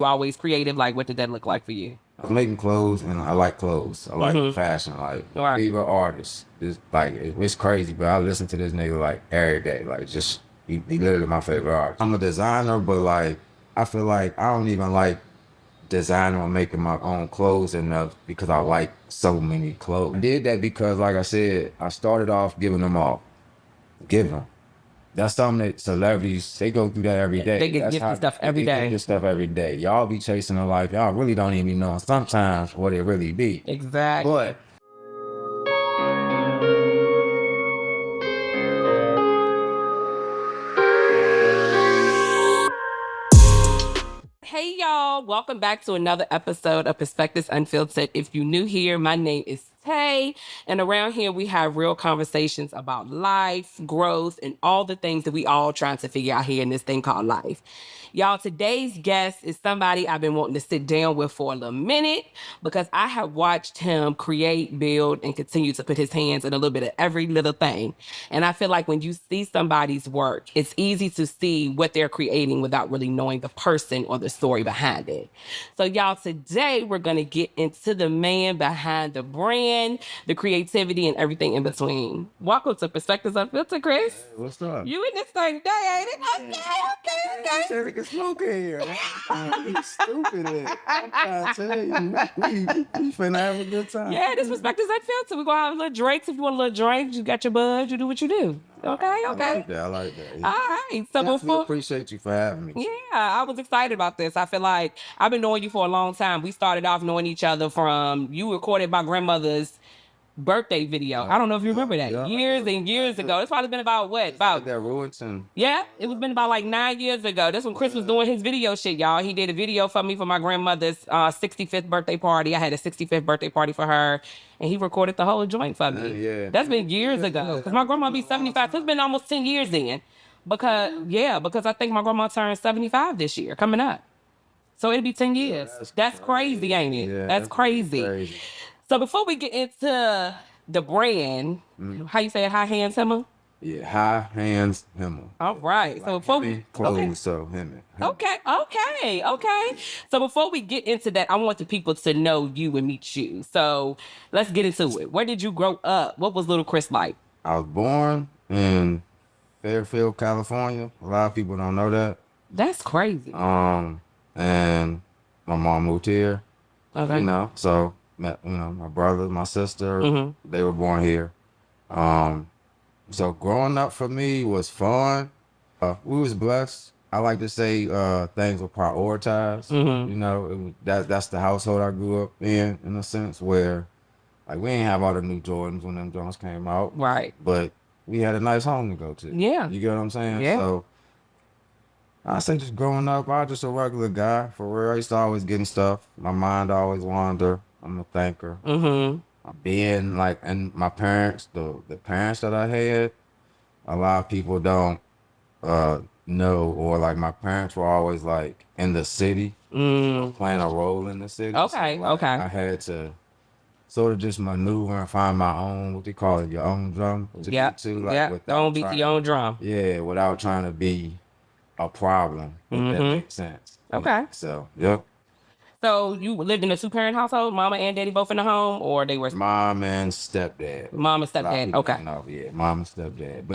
Always creative. Like, what did that look like for you? I was making clothes, and I like clothes. I like fashion. Like, Right. favorite artist. It's crazy, but I listen to this nigga like every day. Like, just he literally my favorite artist. I'm a designer, but like I feel like I don't even like designing or making my own clothes enough because I like so many clothes. I did that because, like I said, I started off giving them all, giving them. That's something that celebrities, they go through that every day. They get That's gifted how stuff every they get day. this stuff every day. Y'all be chasing a life. Y'all really don't even know sometimes what it really be. Exactly. But Hey y'all, welcome back to another episode of Perspectives Unfiltered. If you're new here, my name is Tay, and around here we have real conversations about life, growth, and all the things that we all trying to figure out here in this thing called life. Y'all, today's guest is somebody I've been wanting to sit down with for a little minute because I have watched him create, build, and continue to put his hands in a little bit of every little thing. And I feel like when you see somebody's work, it's easy to see what they're creating without really knowing the person or the story behind it. So y'all, today we're going to get into the man behind the brand, the creativity, and everything in between. Welcome to Perspectives Unfiltered, Kris. hey, what's up? You in this thing today, ain't it? Okay. Said it can smoke in here. You stupid. I'm trying to tell you, we finna have a good time. Yeah, this Perspectives Unfiltered. We're going to have a little drinks. If you want a little drink, you got your buzz, you do what you do. Okay. I like that. All right. So Definitely before... appreciate you for having me. Yeah, I was excited about this. I feel like I've been knowing you for a long time. We started off knowing each other from, you recorded my grandmother's birthday video. I don't know if you remember that. Years and years ago. It's probably been about what? About that Ruinton. Yeah, it was been about like 9 years ago. That's when Kris was doing his video shit, y'all. He did a video for me for my grandmother's 65th birthday party. I had a 65th birthday party for her, and he recorded the whole joint for me. Yeah. That's been years ago. Because my grandma be 75. So it's been almost 10 years then. Because I think my grandma turned 75 this year, coming up. So it'll be 10 years. That's crazy, ain't it? Yeah, that's crazy. So before we get into the brand, how you say it, High Hands Hemma? Yeah, High Hands Hemma. All right. So before we clothes, so him. Okay. So before we get into that, I want the people to know you and meet you. So let's get into it. Where did you grow up? What was little Kris like? I was born in Fairfield, California. A lot of people don't know that. That's crazy. And my mom moved here. Okay. You know, so met, my brother, my sister, they were born here. So growing up for me was fun. We was blessed. I like to say things were prioritized. You know, that's the household I grew up in a sense, where like we ain't have all the new Jordans when them Jones came out. Right. But we had a nice home to go to. Yeah. You get what I'm saying? Yeah. So I say just growing up, I was just a regular guy. For real, I used to always getting stuff. My mind always wander. I'm a thinker. Being like, and my parents, the parents that I had, a lot of people don't know, or like my parents were always like in the city, playing a role in the city. Okay, so, like, okay. I had to sort of just maneuver and find my own, what they call it, your own drum. Don't beat your own drum. Yeah, without trying to be a problem, if that makes sense. Okay. So, yep. So you lived in a 2-parent household, mama and daddy both in the home, or they were Mom and stepdad. Mom and stepdad? Okay. No, yeah, mom and stepdad.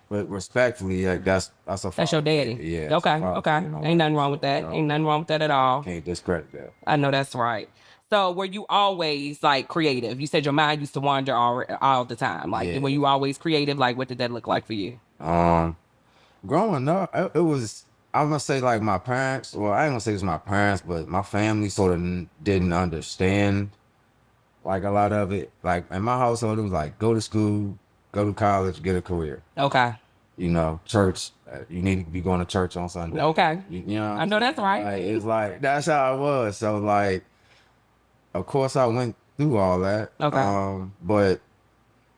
But respectfully, like that's a father. That's your daddy. Yeah. Okay. Ain't nothing wrong with that. Ain't nothing wrong with that at all. Can't discredit that. I know that's right. So were you always like creative? You said your mind used to wander all the time. Like were you always creative? Like what did that look like for you? Growing up, it was, I'm gonna say like my parents, well, I ain't gonna say it's my parents, but my family sort of didn't understand like a lot of it. Like in my household, it was like go to school, go to college, get a career. Okay. You know, church, you need to be going to church on Sunday. Okay. You know, I know that's right. Like, it's like, that's how it was. So like, of course I went through all that. Okay. But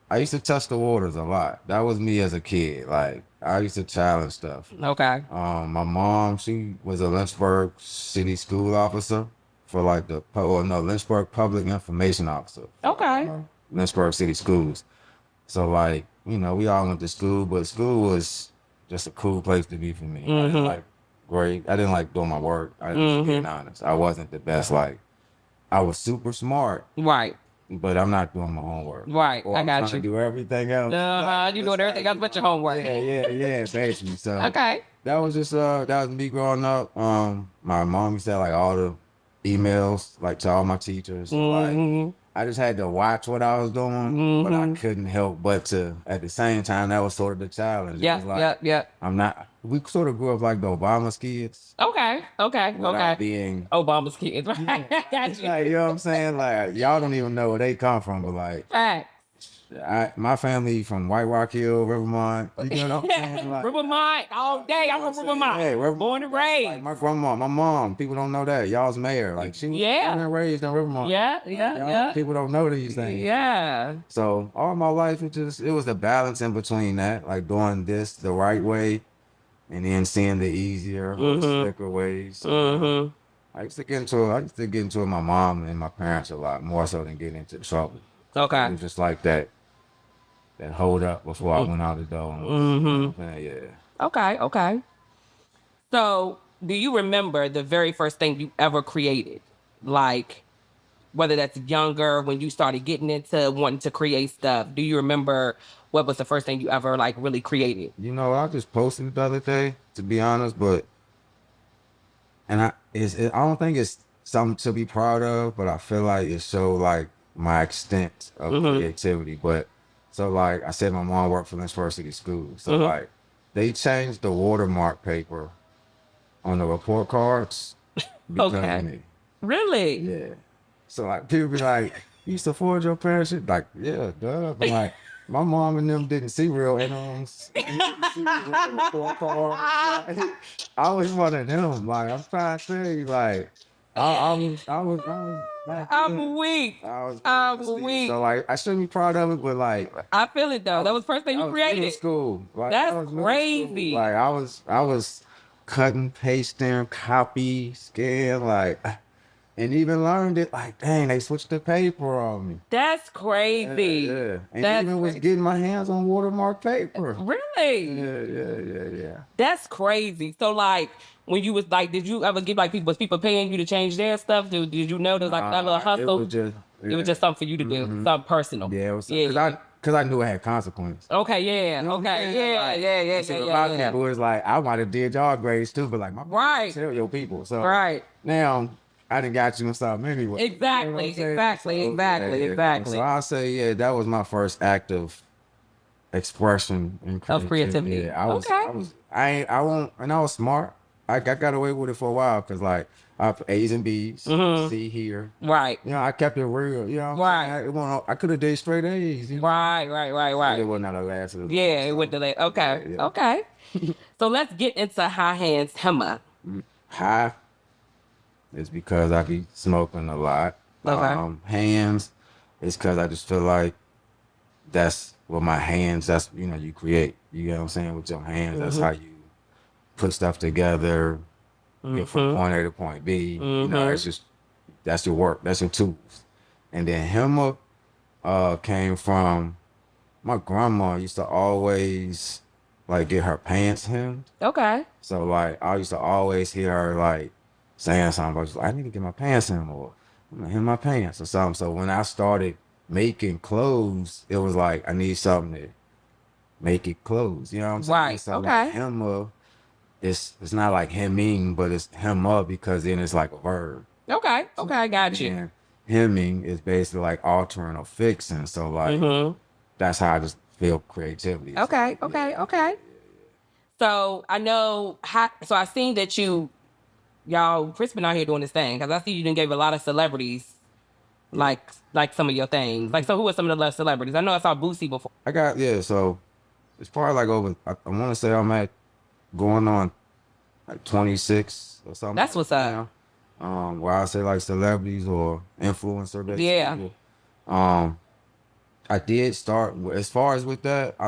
I used to test the waters a lot. That was me as a kid. Like, I used to challenge stuff. Okay. My mom, she was a Lynchburg City School officer for like Lynchburg Public Information Officer. Okay. Lynchburg City Schools. So like, we all went to school, but school was just a cool place to be for me. Like great. I didn't like doing my work. I just being honest. I wasn't the best. Like I was super smart, Right. but I'm not doing my homework. Right. Or I I'm got trying to you. do everything else. You doing everything else but your homework. Yeah, basically. So Okay. that was just that was me growing up. My mom used to have like all the emails like to all my teachers. So like Mm-hmm. I just had to watch what I was doing, but I Mm-hmm. couldn't help but to at the same time that was sort of the challenge. It was Yep. like Yep. Yep. I'm not we sort of grew up like the Obama's kids Okay. Okay. without Okay. being Obama's kids. Right. I got you. like, you know what I'm saying? Like y'all don't even know where they come from, but like Right. my family from White Rock Hill, Rivermont. You know what I'm saying? Like, Rivermont all day. I'm from Rivermont. hey, Born and like raised. my grandma, my mom. People don't know that. Y'all's mayor. Like she was Yeah. born and raised in Rivermont. Yeah. Yeah. Y'all, Yeah. people don't know these things. Yeah. So all my life, it was the balance in between that, like doing this the right way, and then seeing the easier, or slicker ways. So, Mm-hmm. I used to get into it with my mom and my parents a lot more so than getting into trouble. It Okay. was just like that hold up before I went out the door. Yeah. Okay. Okay. So, do you remember the very first thing you ever created? Like, whether that's younger, when you started getting into wanting to create stuff. Do you remember what was the first thing you ever like really created? You know, I just posted it the other day, to be honest, but I don't think it's something to be proud of, but I feel like it showed like my extent of creativity. But so like I said, my mom worked for Lynchburg City Schools, so like they changed the watermark paper on the report cards because of me. Really? Yeah. So like people be like, "You used to forge your parents?" Shit? Like, yeah, duh. But like my mom and them didn't see real items. I was one of them. Like I'm trying to tell you, like I was back then, I'm weak. I was I'm weak. so like I shouldn't be proud of it, but like I feel it though. That was the first thing I you was middle created. school. Like That's I was middle crazy. school. Like I was cutting, pasting, copy, scan, like and even learned it like dang, they switched the paper on me. That's crazy. Yeah. And That's even was crazy. getting my hands on watermark paper. Really? Yeah. That's crazy. So like when you was like, did you ever get like was people paying you to change their stuff? Did you know there's like that little hustle? It was just something for you to do, something personal. Yeah, it was Yeah. because I knew it had consequences. Okay, yeah. You know what I'm Okay, saying? yeah, Like, yeah. so my people was like, I might have did y'all grades too, but like my Right. tell your people. So Right. now I done got you and stuff anyway. Exactly, You know what I'm saying? exactly, So, exactly, exactly. So I'll say, yeah, that was my first act of expression and Of creativity. Yeah, Okay. I won't, and I was smart. I got away with it for a while because like I A's and B's, C here. Right. You know, I kept it real. You know, what I'm saying? I could have did straight A's. You know? Right. But it wasn't the last of the Yeah, it went delayed. Okay. Yeah. Okay. So let's get into High Hands Hemma. High is because I be smoking a lot. Okay. Hands is because I just feel like that's with my hands. That's you create. You know what I'm saying? With your hands, that's how you put stuff together. Get from point A to point B. You know, it's just that's your work. That's your tools. And then Hemma came from my grandma used to always like get her pants hemmed. Okay. So like I used to always hear her like saying something about like, I need to get my pants hemmed or I'm gonna hem my pants or something. So when I started making clothes, it was like I need something to make it clothes. You know what I'm saying? Right. So Okay. like Hemma, it's not like hemming, but it's hem up because then it's like a verb. Okay. Okay. I got you. And hemming is basically like altering or fixing. So like that's how I just feel creativity. Okay. Okay. Okay. So I know. So I seen that y'all, Kris been out here doing this thing because I see you done gave a lot of celebrities like some of your things. Like, so who are some of the celebrities? I know I saw Boosie before. So it's probably like over. I want to say I'm at going on like 26 or something. That's what's up. Where I say like celebrities or influencer based Yeah. people. I did start as far as with that. I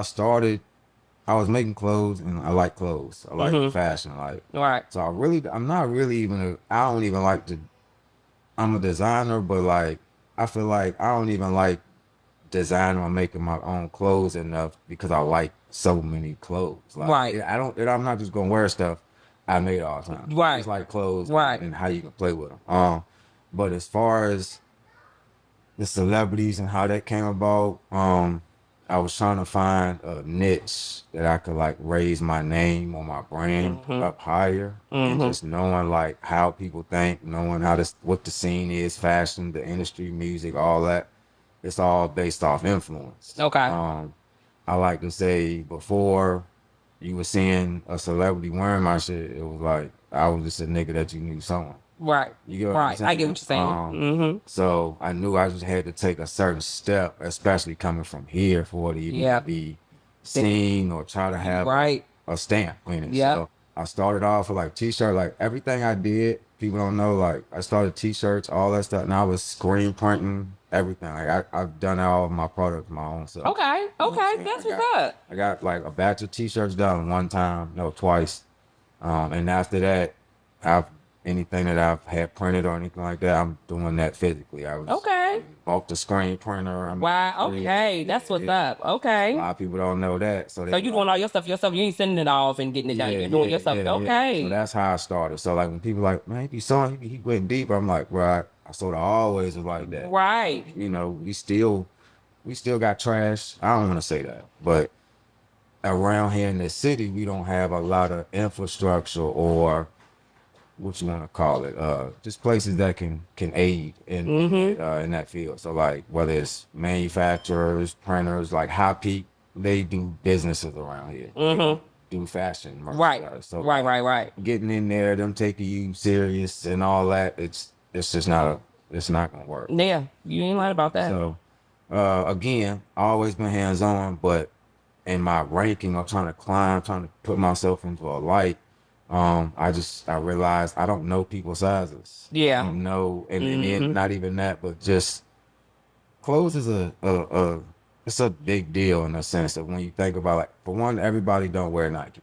was making clothes and I like clothes. I like fashion. Like Right. so I'm not really even I don't even like to. I'm a designer, but like I feel like I don't even like designing or making my own clothes enough because I like so many clothes. Like, Right. I'm not just gonna wear stuff. I made all the time. Right. It's like clothes Right. and how you can play with them. But as far as the celebrities and how that came about, I was trying to find a niche that I could like raise my name or my brand Mm-hmm. up higher, and Mm-hmm. just knowing like how people think, knowing how this what the scene is, fashion, the industry, music, all that. It's all based off influence. Okay. I like to say before you were seeing a celebrity wearing my shit, it was like I was just a nigga that you knew someone. Right. You get what I'm Right. I get what saying? you're saying. Mm-hmm. So I knew I just had to take a certain step, especially coming from here, for it to even Yeah. be seen or try to have Right. a stamp in it. Yep. So I started off with like t-shirt, like everything I did, people don't know, like I started t-shirts, all that stuff, and I was screen printing everything. Like I've done all of my products my own self. Okay. You know what I'm Okay. saying? That's what's up. I got like a batch of t-shirts done one time, no, twice. And after that, I've anything that I've had printed or anything like that, I'm doing that physically. I Okay. bought the screen printer. Wow. Okay. That's what's up. A Okay. lot of people don't know that, so they So be you like, doing all your stuff yourself. You ain't sending it off and getting it done. You're doing your stuff. yeah. So Okay. that's how I started. So like when people like, man, he went deep. I'm like, bro, I sort of always was like that. Right. You know, we still got trash. I don't want to say that, but around here in the city, we don't have a lot of infrastructure or what you want to call it, just places that can aid in that field. So like whether it's manufacturers, printers, like High Peak, they do businesses around here. They don't do fashion Right. merchandise. So Right. like Right. Right. getting in there, them taking you serious and all that, it's just it's not gonna work. Yeah. You ain't lying about that. So again, I always been hands on, but in my ranking, I'm trying to climb, trying to put myself into a light. I realized I don't know people's sizes. I Yeah. don't know, and then not even that, but just clothes is it's a big deal in the sense of when you think about like for one, everybody don't wear Nike.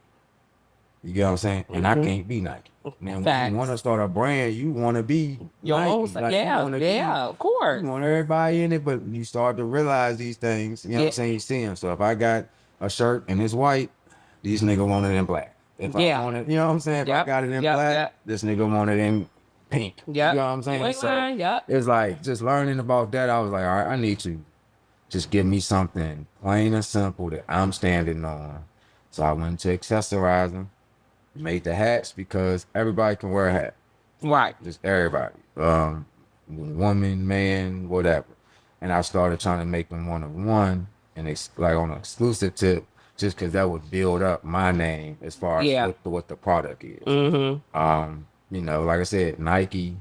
You get what I'm saying? And I can't be Nike. Now, when you want to Facts. start a brand, you want to be Your own Nike. stuff. Like you Yeah. want to be, Yeah. Of you course. want everybody in it, but you start to realize these things. You know what I'm Yeah. saying? You see them. So if I got a shirt and it's white, these nigga want it in black. If I Yeah. want it, you know what I'm saying? If I Yep. got it in Yep. black, Yep. this nigga want it in pink. You Yep. know what I'm You saying? ain't So lying. Yep. it's like just learning about that. I was like, all right, I need to just give me something plain and simple that I'm standing on. So I went to accessorizing, made the hats because everybody can wear a hat. Right. Just everybody. Woman, man, whatever. And I started trying to make them one of one and it's like on an exclusive tip, just because that would build up my name as far as Yeah. what the product is. Mm-hmm. You know, like I said, Nike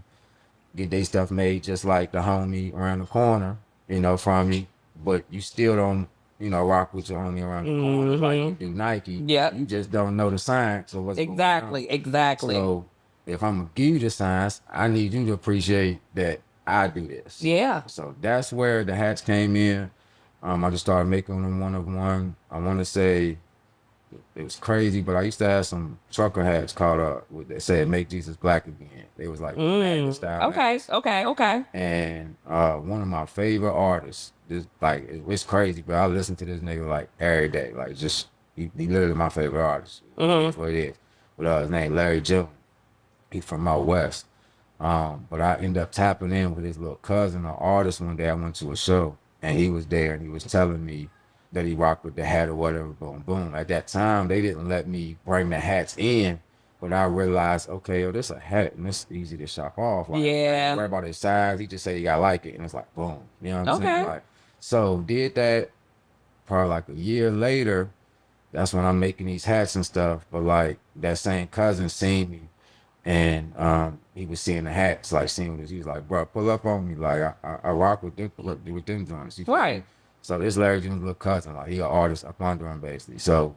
get their stuff made just like the homie around the corner, you know, from you, but you still don't, you know, rock with your homie around the corner like you do Nike. Yep. You just don't know the science of what's going on. Exactly. Exactly. So if I'm gonna give you the science, I need you to appreciate that I do this. Yeah. So that's where the hats came in. I just started making them one of one. I want to say it was crazy, but I used to have some trucker hats called that said "Make Jesus Black Again." They was like magnet style Okay. hats. Okay. Okay. And one of my favorite artists, this like it's crazy, but I listen to this nigga like every day. Like just he literally my favorite artist. That's what it is. But his name Larry Jones. He from out west. But I ended up tapping in with his little cousin, an artist. One day I went to a show and he was there and he was telling me that he rocked with the hat or whatever. Boom, boom. At that time, they didn't let me bring the hats in, but I realized, okay, yo, this a hat and it's easy to shop off. Like, Yeah. don't worry about his size. He just said you gotta like it, and it's like boom. You know what I'm saying? Okay. Like, so did that probably like a year later. That's when I'm making these hats and stuff. But like that same cousin seen me and he was seeing the hats, like seeing this. He was like, bro, pull up on me. Like I rock with them joints. You feel me? Right. So this Larry Jones' little cousin, like he an artist up under him basically. So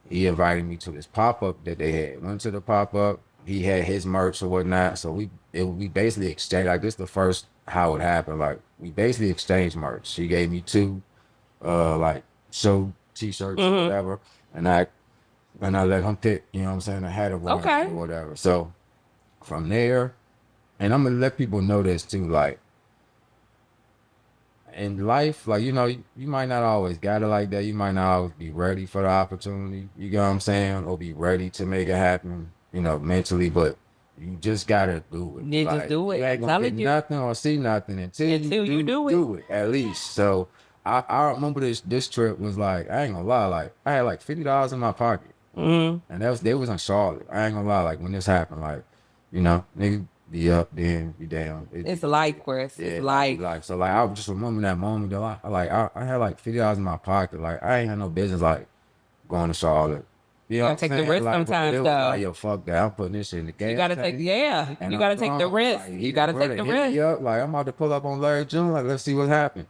he invited me to this pop-up that they had. Went to the pop-up. He had his merch or whatnot. So we basically exchanged, like this the first how it happened. Like we basically exchanged merch. She gave me two like show t-shirts or whatever. And I let him pick, you know what I'm saying, a hat of one Okay. or whatever. So from there, and I'm gonna let people know this too, like in life, like you might not always got it like that. You might not always be ready for the opportunity. You get what I'm saying, or be ready to make it happen. mentally, but you just gotta do it. You just Like do you it. ain't I'm gonna get telling you. nothing or see nothing until you Until you do it. do it at least. So I remember this trip was like, I ain't gonna lie, like I had like $50 in my pocket. Mm-hmm. And they was in Charlotte. I ain't gonna lie, like when this happened, like, nigga be up, then be down. It's life, Kris. It's Yeah, life. like so like I just remember that moment though. I had like $50 in my pocket. Like I ain't had no business like going to Charlotte. You know You what gotta I'm take the saying? risk Like, but sometimes, it was though. like, yo, fuck that. I'm putting this shit in the You gas gotta take, tank. yeah. And You I'm gotta take the gone. risk. Like You gotta take the hit me risk. up. Like I'm about to pull up on Larry June. Like let's see what happened.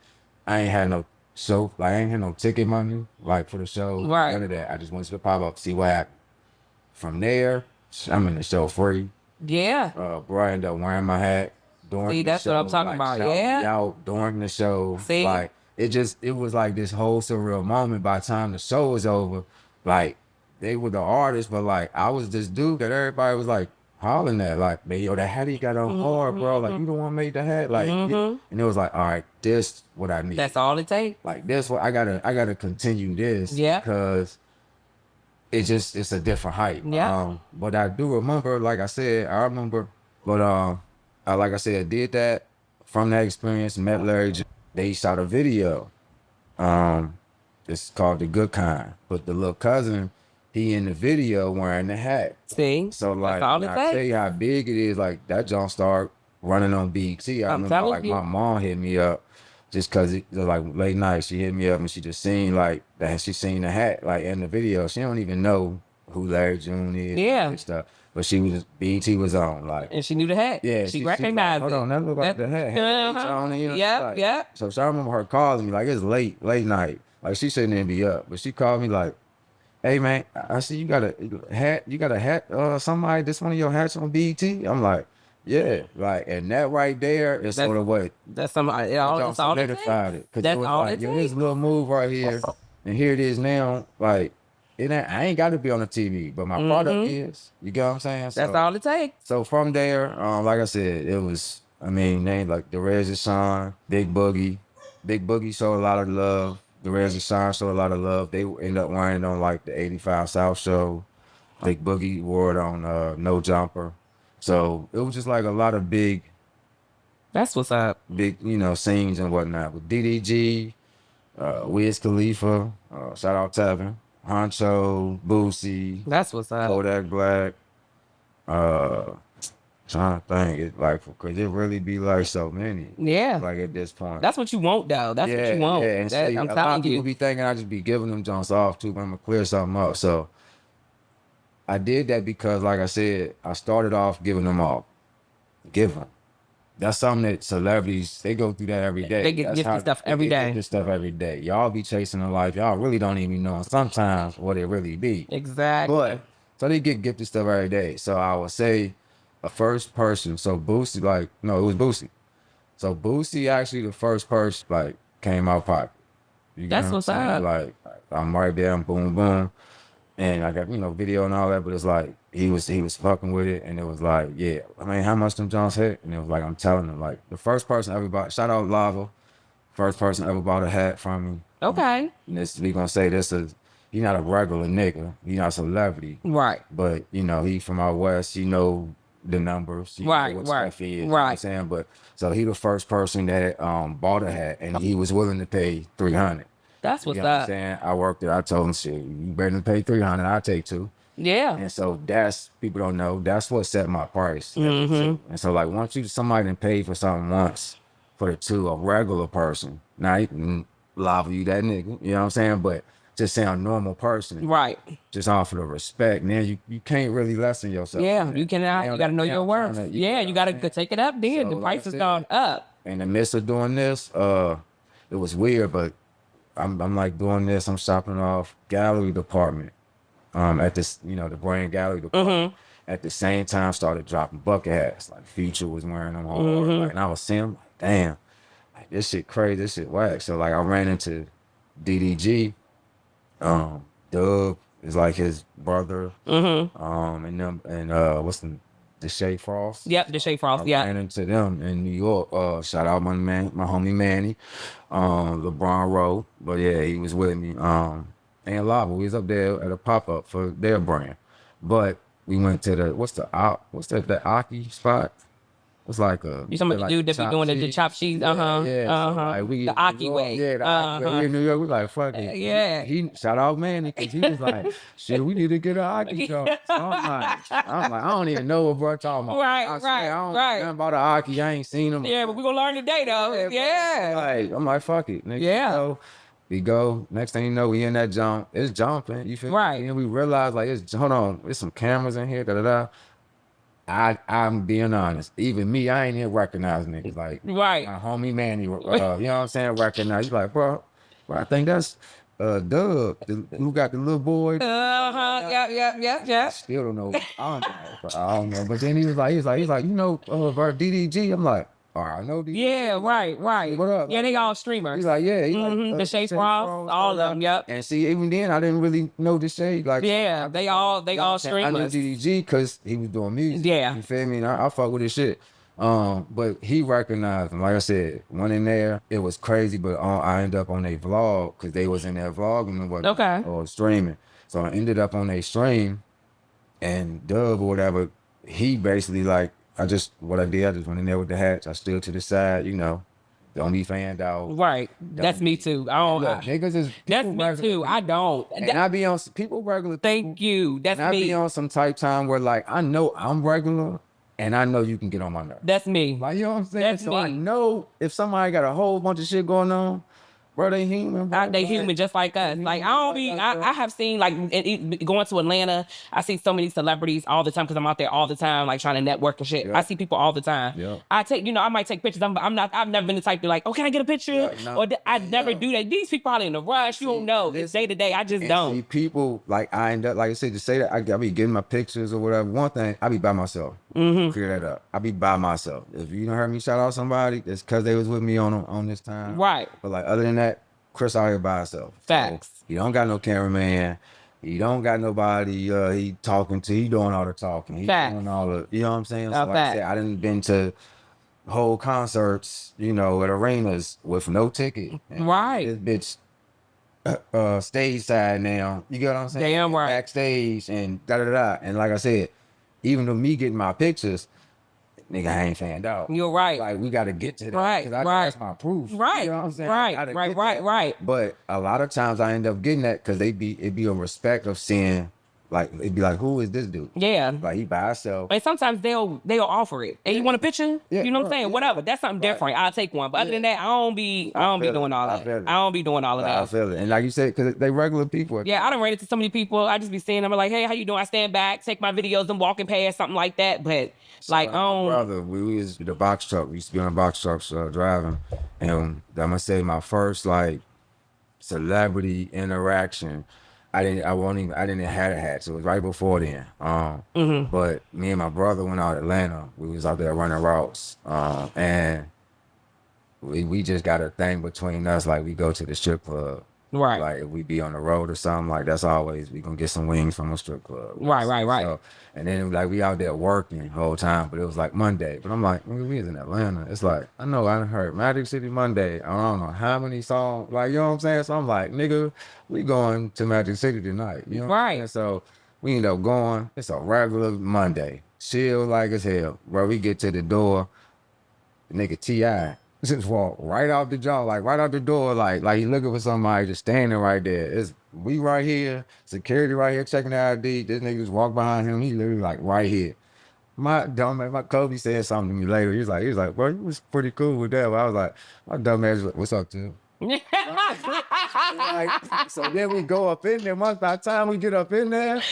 I ain't had no show. Like I ain't had no ticket money. Like for the show. Right. None of that. I just went to the pop up, see what happened. From there, I'm in the show free. Yeah. Bro, I ended up wearing my hat during See, the that's what I'm show, talking like about. shouting me Yeah. out during the show. See? Like it was like this whole surreal moment. By the time the show was over, like they were the artists, but like I was this dude that everybody was like hollering at, like, man, yo, that hat he got on hard, bro. Like you the one made the hat, like, Mm-hmm. and it was like, all right, this what I need. That's all it takes. Like this what I gotta continue this Yeah. because it's a different height. Yeah. But I do remember, like I said, I remember, but like I said, did that from that experience. Met Larry. They shot a video. Um, it's called The Good Kind. But the little cousin, he in the video wearing the hat. See? So That's like, all when it I tell takes. you how big it is, like that John start running on BT. I I'm remember telling like you. my mom hit me up just cause it was like late night. She hit me up and she just seen like that. She seen the hat like in the video. She don't even know who Larry June is Yeah. and stuff. But she was BT was on like. And she knew the hat. Yeah, She like, recognized hold it. on, that look like the hat. Uh-huh. On it, Yep, like, yep. so I remember her calling me like it's late night. Like she shouldn't even be up, but she called me like, "Hey man, I see you got a hat. You got a hat. Somebody, this one of your hats on BET." I'm like, "Yeah," like, and that right there is That's sort of what that's somebody. That's all it solidified takes. it. Cause it That's was all like, it yo, this takes. little move right here, and here it is now. Like, I ain't got to be on the TV, but my product is. You get what I'm saying? That's all it takes. So from there, like I said, it was. I mean, names like the Rez Sean, Big Boogie. Big Boogie showed a lot of love. The Rez Sean showed a lot of love. They ended up wearing it on like the '85 South show. Big Boogie wore it on No Jumper. So it was just like a lot of big, That's what's up. scenes and whatnot with DDG, Wiz Khalifa, shout out Tevin, Honcho, Boosie, That's what's up. Kodak Black. Uh, Trying to think, it like because it really be like so many. Yeah. Like at this point. That's what you want, though. That's what you want. Yeah, and That, see, I'm a lot telling of people you. be thinking I just be giving them Jones off too, but I'm gonna clear something up. So I did that because, like I said, I started off giving them off. Give them. That's something that celebrities they go through that every day. They get That's gifted stuff every they get day. this stuff every day. Y'all be chasing a life. Y'all really don't even know sometimes what it really be. Exactly. But so they get gifted stuff every day. So I would say a first person. So Boosie, like no, it was Boosie. So Boosie actually the first person like came out pocket. You That's know what's what I'm saying? up. Like I'm right there, I'm boom boom, and I got video and all that. But it's like he was fucking with it, and it was like yeah. I mean, how much them Jones hit? And it was like I'm telling them like the first person ever bought. Shout out Lava, first person ever bought a hat from me. Okay. And this we gonna say this is he not a regular nigga. He not a celebrity. Right. But he from out west. He know the numbers. He Right, know what right, stuff is. You know right. what I'm saying? But so he the first person that bought a hat and he was willing to pay $300. That's You what's know what I'm up. saying? I worked it. I told him shit. You better than pay $300. I'll take two. Yeah. And so that's people don't know. That's what set my price. Mm-hmm. And so like once somebody done paid for something once for the two, a regular person. Now you can lava you that nigga. You know what I'm saying? But just say a normal person. Right. Just offer the respect. Now you can't really lessen yourself. Yeah. You cannot. You got to know your worth. Yeah. You got to take it up then. The So, price like I has said, gone up. In the midst of doing this, it was weird, but I'm like doing this. I'm shopping off gallery department. At this, the brand gallery department. At the same time, started dropping bucket hats. Like Future was wearing them hard. Like, and I was seeing them, like, damn, like this shit crazy. This shit whack. So like I ran into DDG. Doug is like his brother. And them and what's the Shea Frost. Yep. The Shea Frost. I Yeah. ran into them in New York. Shout out my homie Manny, LeBron Rowe. But yeah, he was with me. And Lava, we was up there at a pop up for their brand. But we went to what's the Aki spot? It's like a You talking about the dude that be doing the chopped cheese? Yeah, So like we The in New Aki York, way. yeah, the Aki way. We in New York, we like fuck it. Yeah. He shout out Manny because he was like, shit, we need to get an Aki joint. So I'm like, I don't even know what bro talking about. Right, I swear, right, I don't know right. nothing about the Aki. I ain't seen him. Yeah, but we gonna learn today though. Yeah. Like, I'm like, fuck it, nigga. Yeah. So we go. Next thing you know, we in that jump. It's jumping. You feel me? Right. And we realize like, hold on, there's some cameras in here. Da da da. I'm being honest. Even me, I ain't even recognizing niggas. Like Right. my homie Manny, you know what I'm saying? Recognize. He's like, bro, I think that's Doug, who got the little boy. Yeah. Still don't know. I don't know. But then he's like, you know, bro, DDG. I'm like, all right, I know DDG. Yeah, right. What up? Yeah, they all streamers. He's like, yeah, The Shade Frost, all of them. Yep. And see, even then, I didn't really know the Shade. Like, Yeah, they all I knew streamers. DDG because he was doing music. Yeah. You feel me? And I fuck with his shit. But he recognized him. Like I said, one in there, it was crazy, but I ended up on their vlog because they was in their vlogging or streaming. So I ended up on their stream, and Dub or whatever, he basically like, what I did, I just went in there with the hats. I stood to the side, you know, don't be fanned out. Right. That's me too. I don't. Look, niggas is That's me too. I don't. And I be on people regular. Thank you. That's and I me. be on some type time where like I know I'm regular, and I know you can get on my nerves. That's me. Like, you know what I'm saying? That's so me. I know if somebody got a whole bunch of shit going on, bro, they human. Bro. They human just like us. Like I don't be. I have seen like going to Atlanta. I see so many celebrities all the time because I'm out there all the time, like trying to network and shit. Yep. I see people all the time. Yep. I might take pictures. I'm not. I've never been the type to be like, oh, can I get a picture? I never do that. These people probably in a rush. You don't know. It's day to day. I just don't. See, people like I end up like I said to say that I be getting my pictures or whatever. One thing I be by myself. Clear that up. I be by myself. If you don't heard me shout out somebody, it's because they was with me on this time. Right. But like other than that. Kris out here by himself. Facts. So he don't got no cameraman. He don't got nobody he talking to. He doing all the talking. He doing all the, you know what I'm saying? So like I said, I done been to whole concerts, you know, at arenas with no ticket. And right. This bitch stage side now. You get what I'm saying? Damn right. Backstage and da. And like I said, even though me getting my pictures, nigga, I ain't fanned out. You're right. Like, we got to get to that. Right. That's my proof. Right. You know what I'm saying? Right. But a lot of times I end up getting that because it be a respect of seeing, like, it'd be like, who is this dude? Yeah. Like, he by himself. And sometimes they'll offer it. Hey, you want a picture? Yeah, you know what I'm saying? yeah. Whatever. That's something different. I'll take one. But other than that, I don't be doing all that. I don't be doing all of that. I feel it. And like you said, because they regular people. Yeah, I done ran into so many people. I just be seeing them. I'm like, hey, how you doing? I stand back, take my videos, and walking past something like that. But like, brother, we was the box truck. We used to be on box trucks driving, and I'm gonna say my first like celebrity interaction. I didn't have a hat, so it was right before then. But me and my brother went out to Atlanta. We was out there running routes, and we just got a thing between us. Like we go to the strip club. Right. Like if we be on the road or something, like that's always we gonna get some wings from a strip club. Right. So, and then like we out there working the whole time, but it was like Monday. But I'm like, we was in Atlanta. It's like I know I done heard Magic City Monday. I don't know how many songs. Like you know what I'm saying. So I'm like, nigga, we going to Magic City tonight. You know what I'm saying? So we end up going. It's a regular Monday. Chill like as hell. Bro, we get to the door. The nigga T.I. just walk right out the jaw, like right out the door, like he looking for somebody just standing right there. We right here, security right here checking the ID. This nigga just walk behind him. He literally like right here. My Kobe said something to me later. He was like, bro, you was pretty cool with that. But I was like, my dumb ass was like, what's up, too? So then we go up in there. By the time we get up in there,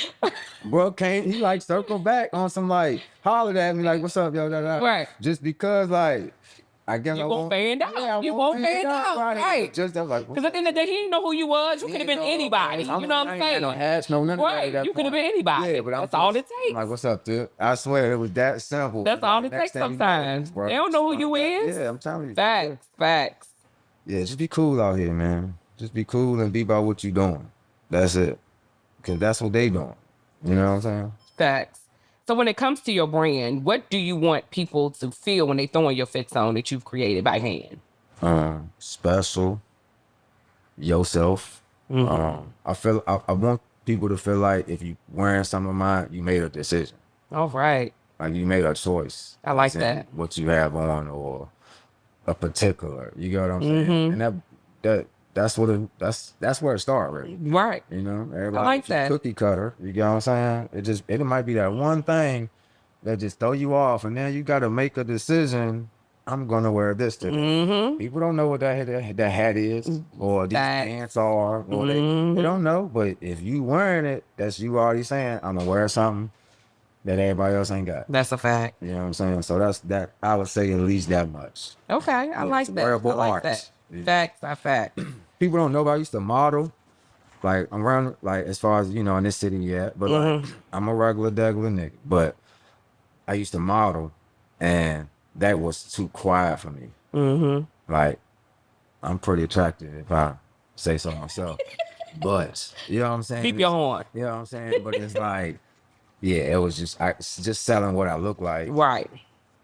bro he like circle back on some like hollered at me like, what's up, yo? Right. Just because like. I guess you I won't fan out. Yeah, you won't fan out. Right. Just I was like, because at the end of the day, he didn't know who you was. You could have been anybody. You know what I'm saying? No hats, no nothing. Right. You could have been anybody. Yeah, but that's all it takes. Like, what's up, dude? I swear it was that simple. That's all it takes sometimes. They don't know who you is. Yeah, I'm telling you. Facts. Yeah, just be cool out here, man. Just be cool and be about what you doing. That's it. Because that's what they doing. You know what I'm saying? Facts. So when it comes to your brand, what do you want people to feel when they throwing your fits on that you've created by hand? Special. Yourself. I want people to feel like if you wearing some of mine, you made a decision. All right. Like you made a choice. I like Saying that. what you have on or a particular. You get what I'm saying? And that's where it started, really. Right. You know, I everybody like just that. cookie cutter. You get what I'm saying? It might be that one thing that just throw you off, and then you got to make a decision. I'm gonna wear this today. People don't know what that hat is, or these Facts. pants are, or they don't know. But if you wearing it, that's you already saying I'm gonna wear something that everybody else ain't got. That's a fact. You know what I'm saying? So that's that. I would say at least that much. Okay. I like that. I Wearable like art. that. Facts. I fact. People don't know, but I used to model. Like I'm around, like as far as you know, in this city yet, but like, I'm a regular nigga. But I used to model, and that was too quiet for me. Like I'm pretty attractive if I say so myself. But you know what I'm saying? Keep your horn. You know what I'm saying? But it's like, yeah, it was just selling what I look like Right.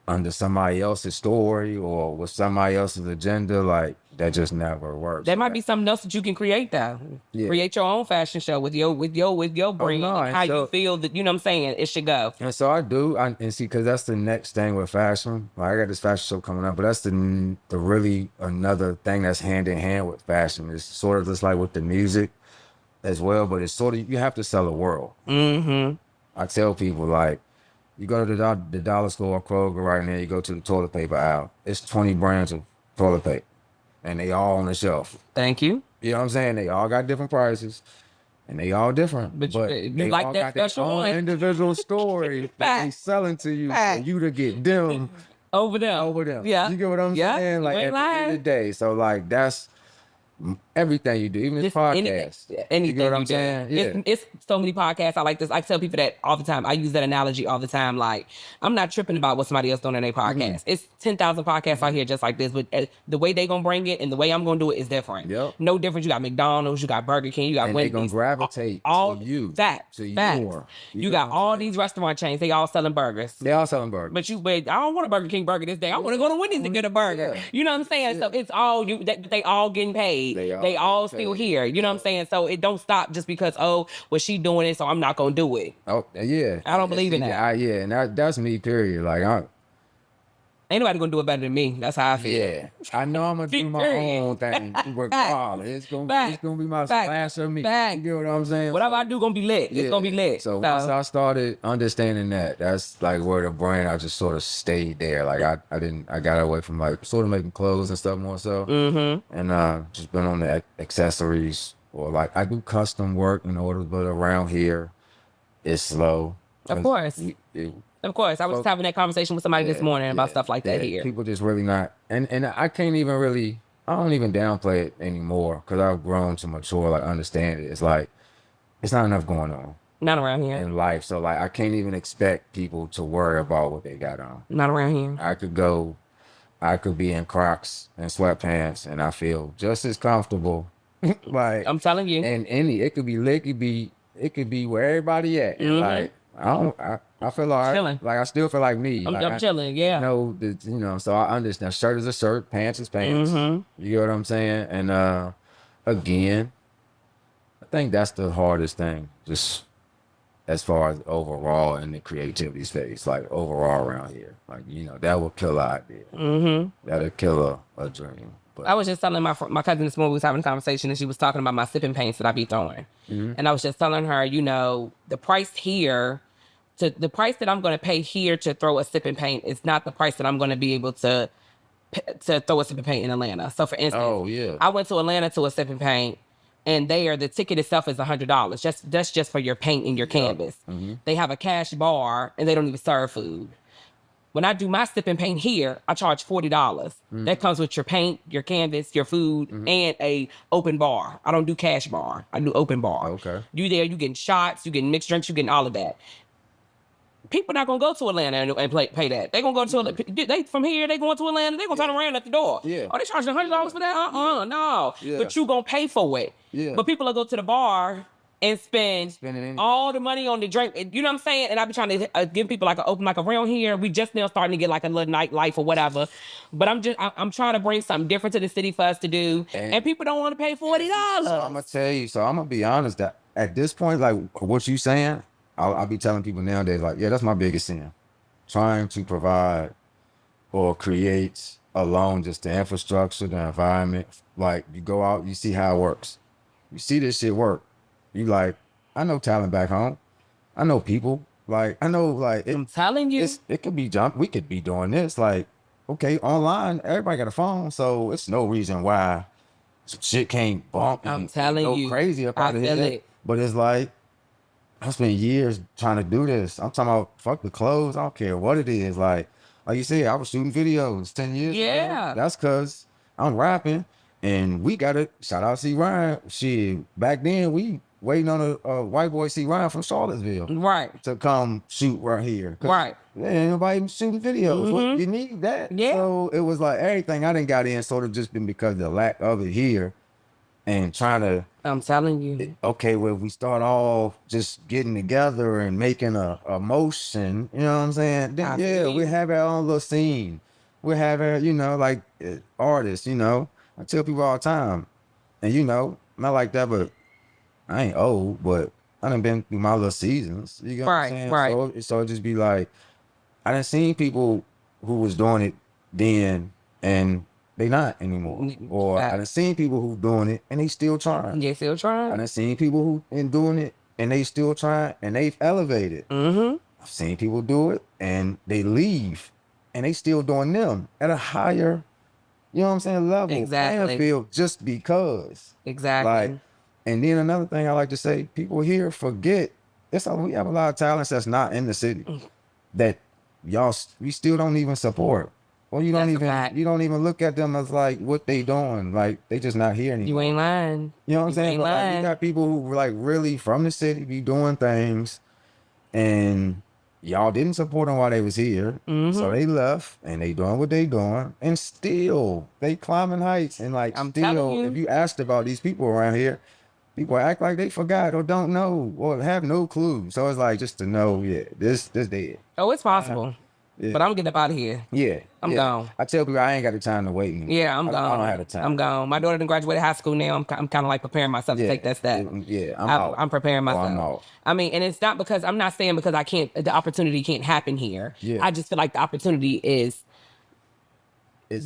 under somebody else's story or with somebody else's agenda. Like that just never works. That might be something else that you can create though. Yeah. Create your own fashion show with your brand. no, and how and so- you feel that, you know what I'm saying, it should go. And so I do, and see, because that's the next thing with fashion. Like I got this fashion show coming up, but that's the really another thing that's hand in hand with fashion. It's sort of just like with the music as well, but it's sort of you have to sell a world. I tell people like, you go to the dollar store or Kroger right now, you go to the toilet paper aisle. It's 20 brands of toilet paper, and they all on the shelf. Thank you. You know what I'm saying? They all got different prices. And they all different, But you they like all that got their special own one. individual story that they Fact. selling to you Fact. for you to get them Over them. over them. Yeah. You get what I'm Yeah. saying? Like You at ain't the end of the lying. day, so like that's everything you do, even this Just podcast. anything you get what I'm do. saying? Yeah. It's so many podcasts. I like this. I tell people that all the time. I use that analogy all the time. Like, I'm not tripping about what somebody else doing in their podcast. It's 10,000 podcasts out here just like this, but the way they gonna bring it and the way I'm gonna do it is different. Yep. No difference. You got McDonald's, you got Burger King, you got And they Wendy's. gonna gravitate all to you. facts. To Facts. your. You got all these restaurant chains. They all selling burgers. They all selling burgers. But I don't want a Burger King burger this day. I want to go to Wendy's to get a burger. Yeah. You know what I'm saying? So it's all you. They all getting paid. They all still paid. here. You know what I'm saying? So it don't stop just because she doing it, so I'm not gonna do it. Oh yeah. I don't believe in that. Yeah, and that's me. Period. Like Ain't nobody gonna do it better than me. That's how I feel. yeah, I know I'm gonna do my Period. own thing. Regardless, it's gonna be my Fact. splash of me. Fact. You get what I'm saying? Whatever I do, gonna be lit. It's gonna be lit. So once I started understanding that, that's like where the brand, I just sort of stayed there. Like I got away from like sort of making clothes and stuff more so, and just been on the accessories or like I do custom work in order, but around here, it's slow. Of course. Of course, I was just having that conversation with somebody this morning about stuff like that here. People just really not, and I can't even really, I don't even downplay it anymore because I've grown to mature, like understand it. It's like, it's not enough going on Not around here. in life. So like, I can't even expect people to worry about what they got on. Not around here. I could be in Crocs and sweatpants and I feel just as comfortable. Like I'm telling you. and it could be lit, it could be where everybody at. And like I feel all right. Chilling. Like I still feel like me. I'm chilling. Yeah. know that, so I understand shirt is a shirt, pants is pants. You get what I'm saying? And again, I think that's the hardest thing, just as far as overall in the creativity space, like overall around here. Like, that will kill an idea. That'll kill a dream. But I was just telling my cousin this morning, we was having a conversation and she was talking about my sipping paints that I be throwing. And I was just telling her, the price here, the price that I'm going to pay here to throw a sipping paint is not the price that I'm going to be able to throw a sipping paint in Atlanta. So for instance, I went to Atlanta to a sipping paint and the ticket itself is $100. That's just for your paint and your canvas. They have a cash bar and they don't even serve food. When I do my sip and paint here, I charge $40. That comes with your paint, your canvas, your food, and a open bar. I don't do cash bar. I do open bar. Okay. You getting shots, you getting mixed drinks, you getting all of that. People not gonna go to Atlanta and pay that. They gonna go to they from here. They going to Atlanta. They gonna turn around at the door. Yeah. Oh, they charging $100 for that? No. Yeah. But you gonna pay for it. Yeah. But people will go to the bar and spend Spending all the money on the drink. You know what I'm saying? And I be trying to give people like an open mic around here. We just now starting to get like a little nightlife or whatever. But I'm trying to bring something different to the city for us to do. And people don't want to pay $40. So I'm gonna tell you. So I'm gonna be honest that at this point, like what you saying, I'll be telling people nowadays, like, yeah, that's my biggest sin. Trying to provide or create alone just the infrastructure, the environment. Like you go out, you see how it works. You see this shit work. You like, I know talent back home. I know people. Like I know like I'm telling you. it could be jump. We could be doing this. Like, okay, online, everybody got a phone, so it's no reason why some shit can't bump I'm and telling go you. crazy up I out of feel here. it. But it's like I spent years trying to do this. I'm talking about fuck the clothes. I don't care what it is. Like you said, I was shooting videos 10 years ago. Yeah. That's cause I'm rapping and we got it. Shout out C Ryan. Shit, back then we waiting on a white boy C Ryan from Charlottesville Right. to come shoot right here. Right. There ain't nobody shooting videos. What, you need that. Yeah. So it was like everything I didn't got in sort of just been because of the lack of it here and trying to I'm telling you. okay, well, if we start off just getting together and making a motion, you know what I'm saying? Then I yeah, feel we you. have our own little scene. We have our, you know, like artists, you know. I tell people all the time, and you know, not like that, but I ain't old, but I done been through my little seasons. You know what I'm Right. saying? Right. So it just be like, I done seen people who was doing it then and they not anymore. Or I done seen people who doing it and they still trying. You still I trying? done seen people who been doing it and they still trying and they've elevated. Mm-hmm. I've seen people do it and they leave and they still doing them at a higher, you know what I'm saying, level. Exactly. Playing field just because. Exactly. Like, and then another thing I like to say, people here forget, we have a lot of talents that's not in the city that we still don't even support. Or you don't That's a fact. even look at them as like what they doing. Like they just not here anymore. You ain't lying. You know what I'm saying? Ain't But like, lying. you got people who were like really from the city be doing things and y'all didn't support them while they was here. So they left and they doing what they doing and still they climbing heights and like I'm telling still you. if you asked about these people around here, people act like they forgot or don't know or have no clue. So it's like just to know, yeah, this dead. Oh, it's possible. Yeah. But I'm getting up out of here. Yeah. I'm yeah. gone. I tell people I ain't got the time to wait. Yeah, I'm gone. I don't have the time. I'm gone. My daughter done graduated high school now. I'm kind of like preparing myself to take that step. Yeah, I'm out. I'm preparing myself. I'm out. I mean, and it's not because I'm not saying because I can't. The opportunity can't happen here. Yeah. I just feel like the opportunity is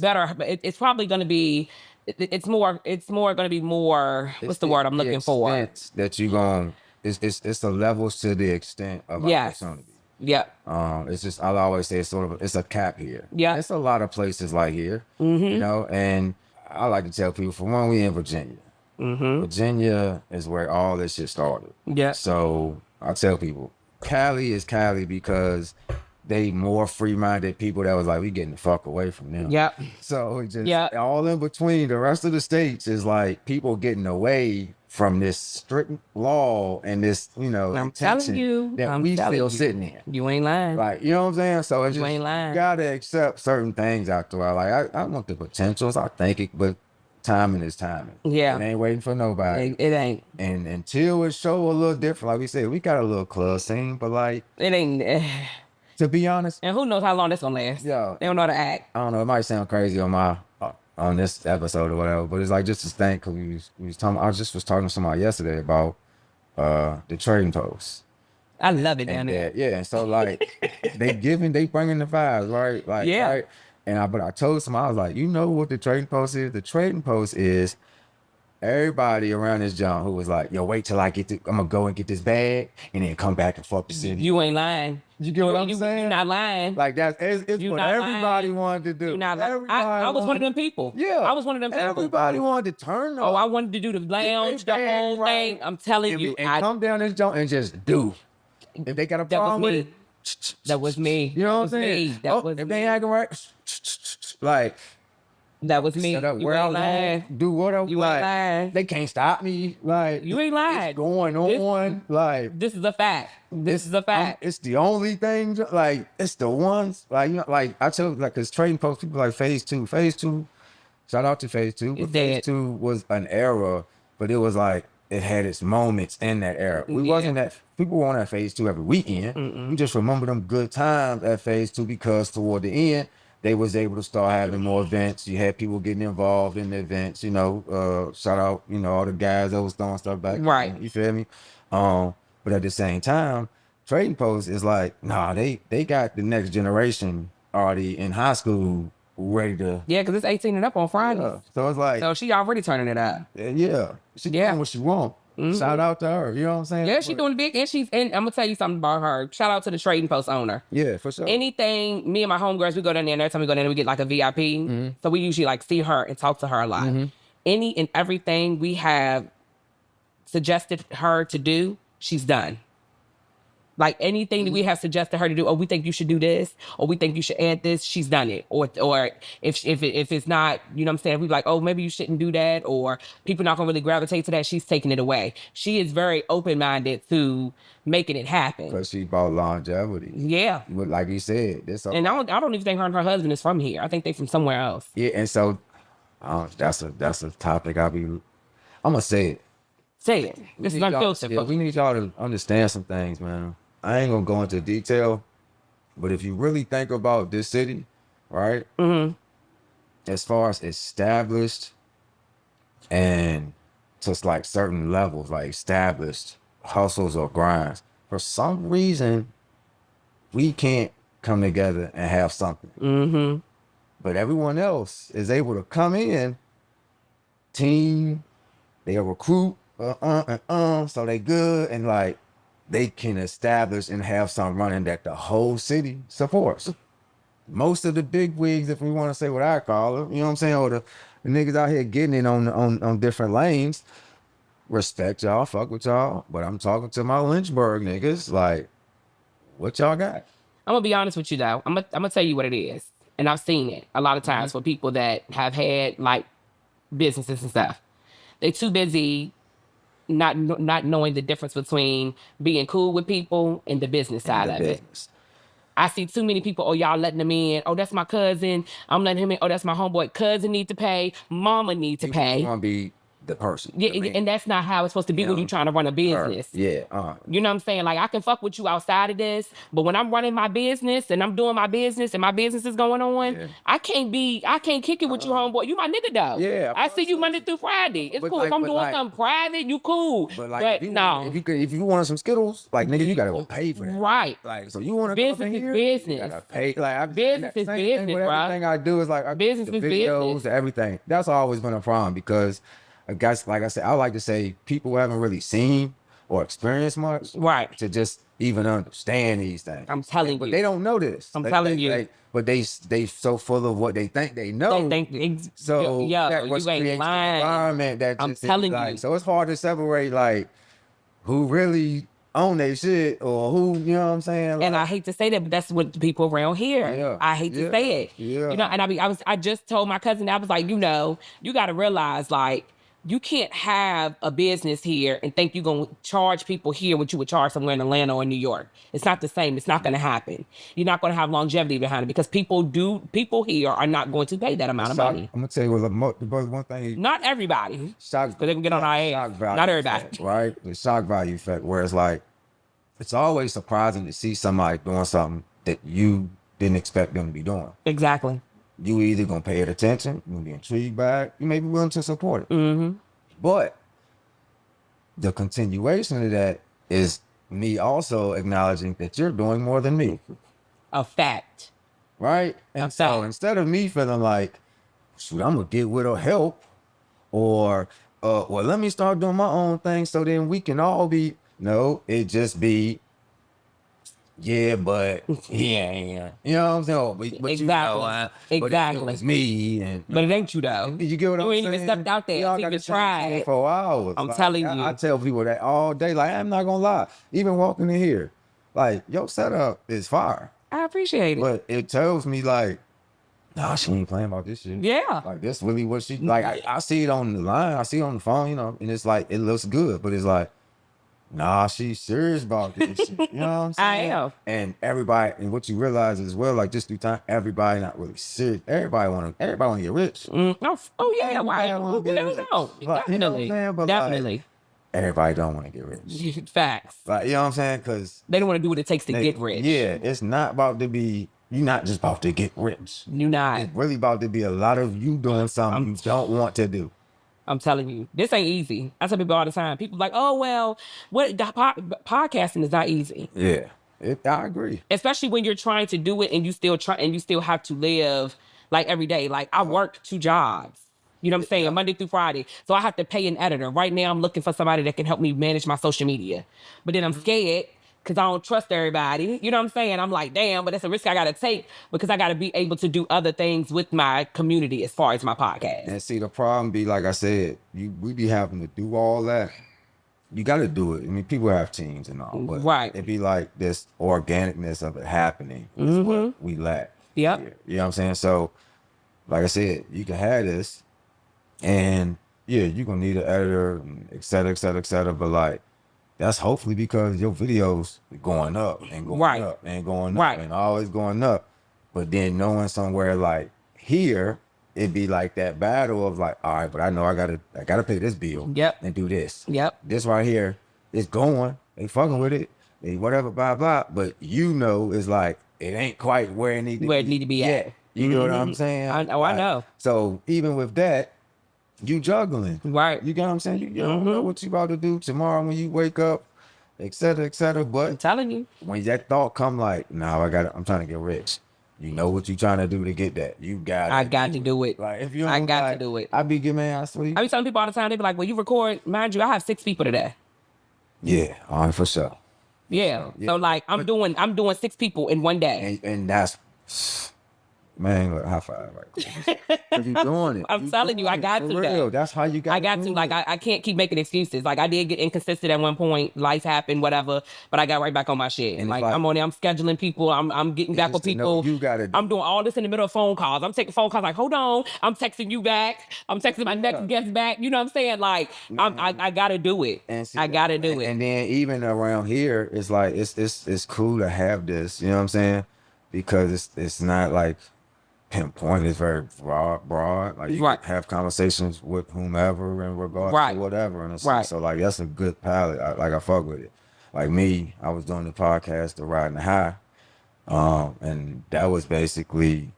better. But it's probably going to be. It's more. It's more going to be more. What's the word I'm looking for? Extent that you going. It's the levels to the extent of Yes. opportunity. Yep. It's just I'll always say it's sort of it's a cap here. Yeah. It's a lot of places like here. You know, and I like to tell people for one, we in Virginia. Virginia is where all this shit started. Yeah. So I tell people, Cali is Cali because they more free-minded people that was like, we getting the fuck away from them. Yep. So it just Yep. all in between the rest of the states is like people getting away from this strict law and this, you know, I'm telling intention you. that I'm we telling still you. sitting in. You ain't lying. Like, you know what I'm saying? So it's You just, ain't lying. you gotta accept certain things after a while. Like, I want the potentials. I think it, but timing is timing. Yeah. It ain't waiting for nobody. It ain't. And until it show a little different, like we said, we got a little club scene, but like, It ain't. to be honest, And who knows how long that's gonna last? Yo. They don't know how to act. I don't know, it might sound crazy on my on this episode or whatever, but it's like just to think, cause we was talking, I just was talking to somebody yesterday about the trading post. I love it down And there. yeah, and so like they bringing the vibes, right? Like, Yeah. right? And but I told somebody, I was like, you know what the trading post is? The trading post is everybody around this John who was like, yo, wait till I'm gonna go and get this bag and then come back and fuck the city. You ain't lying. You get what I'm saying? You not lying. Like it's You what not everybody lying. wanted to do. You not lying. Everybody I was one of them wanted- people. Yeah, I was one of them people. Everybody wanted to turn up. Oh, I wanted to do the lounge, the whole thing. I'm telling you. and come down this joint and just do. If they got a That was problem with me. it, That was me. you know what I'm That was saying? me. That was if me. they ain't acting right, like That was me. set up You where I ain't was lying. going, do what I You like. ain't lying. They can't stop me. Like You ain't lying. It's going on. Like This is a fact. This is a fact. it's the only thing. Like it's the ones. Like you know, like I tell like cause trading post people like phase two. Phase two. Shout out to phase two. But It's phase dead. two was an era, but it was like it had its moments in that era. We Yeah. wasn't that people weren't at phase two every weekend. We just remember them good times at phase two because toward the end they was able to start having more events. You had people getting involved in the events. You know, shout out you know all the guys that was throwing stuff back. Right. You feel me? But at the same time, Trading Post is like, nah, they got the next generation already in high school ready to. Yeah, because it's 18 and up on Fridays. Yeah. So it's like, So she already turning it up. yeah, she Yeah. doing what she want. Shout out to her. You know what I'm saying? Yeah, she doing big, and I'm gonna tell you something about her. Shout out to the Trading Post owner. Yeah, for sure. Anything, me and my homegirls, we go down there, and every time we go down there, we get like a VIP. So we usually like see her and talk to her a lot. Any and everything we have suggested her to do, she's done. Like anything that we have suggested her to do, oh, we think you should do this, or we think you should add this, she's done it. Or if it's not, you know what I'm saying, we like, oh, maybe you shouldn't do that, or people not gonna really gravitate to that, she's taking it away. She is very open-minded to making it happen. Because she bought longevity. Yeah. But like you said, this. And I don't even think her and her husband is from here. I think they from somewhere else. Yeah, and so that's a topic I'm gonna say it. Say it. This is unfiltered. Yeah, we need y'all to understand some things, man. I ain't gonna go into detail, but if you really think about this city, right? As far as established and just like certain levels, like established hustles or grinds, for some reason, we can't come together and have something. But everyone else is able to come in, team, they'll recruit, so they good, and like they can establish and have something running that the whole city supports. Most of the big wigs, if we want to say what I call them, you know what I'm saying, or the niggas out here getting it on different lanes, respect y'all, fuck with y'all, but I'm talking to my Lynchburg niggas, like, what y'all got? I'm gonna be honest with you though. I'm gonna tell you what it is, and I've seen it a lot of times for people that have had like businesses and stuff. They too busy not knowing the difference between being cool with people and the business side of it. I see too many people, oh, y'all letting them in. Oh, that's my cousin. I'm letting him in. Oh, that's my homeboy. Cousin need to pay. Mama need to pay. You want to be the person. Yeah, and that's not how it's supposed to be when you're trying to run a business. Yeah. You know what I'm saying? Like, I can fuck with you outside of this, but when I'm running my business and I'm doing my business and my business is going on, I can't kick it with you, homeboy. You my nigga, though. Yeah. I see you Monday through Friday. It's cool. If I'm doing something private, you cool. But like, no. If you wanted some Skittles, like, nigga, you gotta go pay for that. Right. Like, so you want to business is business. You gotta pay. Like, business is business, bro. Everything I do is like business the is videos, business. Everything. That's always been a problem because, I guess, like I said, I like to say people haven't really seen or experienced much, right, to just even understand these things. I'm telling you, but they don't know this. I'm telling you. But they so full of what they think they know. So that was creates an environment that I'm telling you. So it's hard to separate like who really own their shit or who, you know what I'm saying? Like, and I hate to say that, but that's what the people around here. Yeah, I hate to say it. Yeah. You know, and I just told my cousin, I was like, you know, you got to realize, like, you can't have a business here and think you're going to charge people here what you would charge somewhere in Atlanta or New York. It's not the same. It's not going to happen. You're not going to have longevity behind it because people here are not going to pay that amount of money. I'm going to tell you one thing. Not everybody. Because they can get on our ass. Not everybody. Effect, right? The shock value effect, where it's like, it's always surprising to see somebody doing something that you didn't expect them to be doing. Exactly. You either gonna pay it attention, you gonna be intrigued by it, you may be willing to support it. But the continuation of that is me also acknowledging that you're doing more than me. A fact. Right? And so instead of me feeling like, shoot, I'm gonna get with her help, or well, let me start doing my own thing so then we can all be, no, it just be, yeah, but yeah, you know what I'm saying? But exactly. You know, exactly. But it's me, but it ain't you though. You get what I'm saying? You ain't even stepped out there. You even tried. For hours. I'm telling you. I tell people that all day. Like, I'm not gonna lie. Even walking in here, like, your setup is fire. I appreciate it. But it tells me like, nah, she ain't playing about this shit. Yeah. Like, this really what she like. I see it on the line. I see it on the phone. You know, and it's like it looks good, but it's like, nah, she's serious about this shit. You know what I'm saying? I am. And everybody, and what you realize as well, like just through time, everybody not really serious. Everybody wanna get rich. Oh yeah, why? No. Definitely. Definitely. Like, everybody don't want to get rich. Facts. Like, you know what I'm saying? Because they don't want to do what it takes to get rich. Yeah, it's not about to be. You're not just about to get rich. You're not. It's really about to be a lot of you doing something you don't want to do. I'm telling you, this ain't easy. I tell people all the time. People like, oh well, podcasting is not easy. Yeah, I agree. Especially when you're trying to do it and you still have to live like every day. Like I work 2 jobs. You know what I'm saying? Monday through Friday. So I have to pay an editor. Right now I'm looking for somebody that can help me manage my social media. But then I'm scared because I don't trust everybody. You know what I'm saying? I'm like, damn, but that's a risk I gotta take because I gotta be able to do other things with my community as far as my podcast. And see, the problem be, like I said, we be having to do all that. You got to do it. I mean, people have teams and all, but Right. it be like this organicness of it happening is what we lack. Yep. Here. You know what I'm saying? So, like I said, you can have this, and yeah, you're gonna need an editor, and et cetera, et cetera, et cetera. But like, that's hopefully because your videos going up and going Right. up and going Right. up and always going up. But then knowing somewhere like here, it'd be like that battle of like, all right, but I know I gotta pay this bill. Yep. And do this. Yep. This right here is going. They fucking with it. They whatever, blah blah. But you know, it's like it ain't quite where it need to be at. yet. You know what I'm saying? I know. So even with that, you juggling. Right. You get what I'm saying? You don't know what you about to do tomorrow when you wake up, et cetera, et cetera. I'm But telling you. when that thought come like, nah, I'm trying to get rich. You know what you trying to do to get that. You got I got to do it. Like if you I don't, got like, to do it. I be giving man, I swear. I be telling people all the time, they be like, well, you record, mind you, I have 6 people today. Yeah, all right, for sure. Yeah. So like I'm doing 6 people in one day. And that's man, look, high five, right? Cause you doing it. I'm telling you, I got for to real. though. That's how you got. I got to. Like I can't keep making excuses. Like I did get inconsistent at one point. Life happened, whatever. But I got right back on my shit. And Like it's like- I'm on there. I'm scheduling people. I'm getting back with just to know people. you gotta do I'm doing all this in the middle of phone calls. I'm taking phone calls. Like hold on. I'm texting you back. I'm texting my next guest back. You know what I'm saying? Like I gotta do it. And see, I gotta do it. And then even around here, it's like it's cool to have this. You know what I'm saying? Because it's not like pinpoint. It's very broad. Like you Right. can have conversations with whomever in regards Right. to whatever. And Right. so like that's a good palette. I fuck with it. Like me, I was doing the podcast, The Riding the High, and that was basically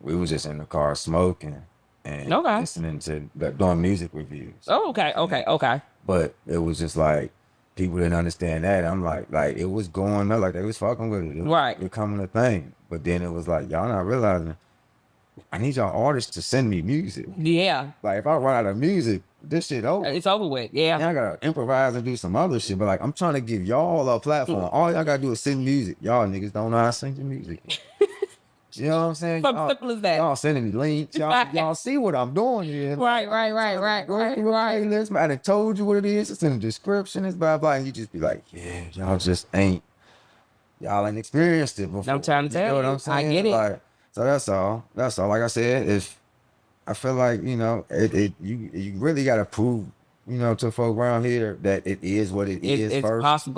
we was just in the car smoking and Okay. listening to doing music reviews. Oh, okay. But it was just like people didn't understand that. I'm like it was going up, like they was fucking with it. It was Right. becoming a thing. But then it was like y'all not realizing I need y'all artists to send me music. Yeah. Like if I run out of music, this shit over. It's over with. Yeah. And I gotta improvise and do some other shit. But like I'm trying to give y'all a platform. All y'all gotta do is send music. Y'all niggas don't know how to sing your music. You know what I'm saying? Something simple as that. Y'all sending me links. Y'all see what I'm doing here. Right. Listen, I done told you what it is. It's in the description. It's blah blah. And you just be like, yeah, y'all just ain't experienced it before. I'm trying to tell you. Know what you. I'm saying? I get it. Like, so that's all. That's all. Like I said, if I feel like you really gotta prove to folk around here that it is what it is It's first. possible